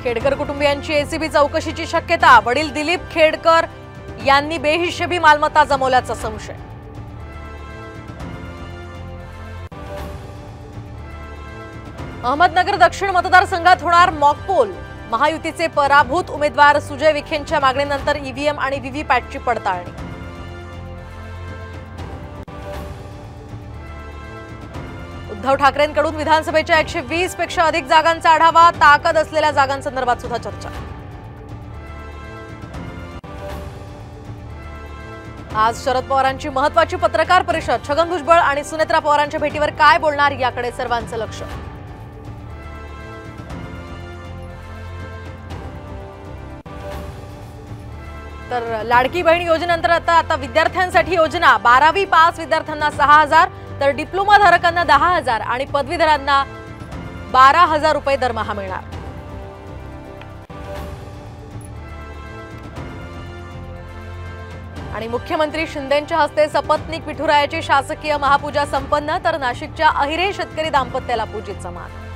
खेडकर कुटुंबियांची एसीबी चौकशीची शक्यता। वडील दिलीप खेडकर यांनी बेहिशेबी मालमत्ता जमवल्याचा संशय। अहमदनगर दक्षिण मतदारसंघात होणार मॉकपोल। महायुतीचे पराभूत उमेदवार सुजय विखेंच्या मागणीनंतर ईव्हीएम आणि व्हीव्हीपॅटची पडताळणी। उद्धव ठाकरेंकडून विधानसभेच्या 120 पेक्षा अधिक जागांचा आढावा। ताकद असलेल्या जागांसंदर्भात सुद्धा चर्चा। आज शरद पवारांची महत्त्वाची पत्रकार परिषद। छगन भुजबळ आणि सुनेत्रा पवारांच्या भेटीवर काय बोलणार याकडे सर्वांचं लक्ष। तर लाडकी बहीण योजनेनंतर आता विद्यार्थ्यांसाठी योजना। 12वी पास विद्यार्थ्यांना 6,000 तर डिप्लोमा धारकांना 10,000 आणि पदवीधरांना 12,000 रुपये दरमहा मिळणार। आणि मुख्यमंत्री शिंदेंच्या हस्ते सपत्नीक विठुरायाची शासकीय महापूजा संपन्न। तर नाशिकच्या अहिरे शेतकरी दाम्पत्याला पूजित सन्मान।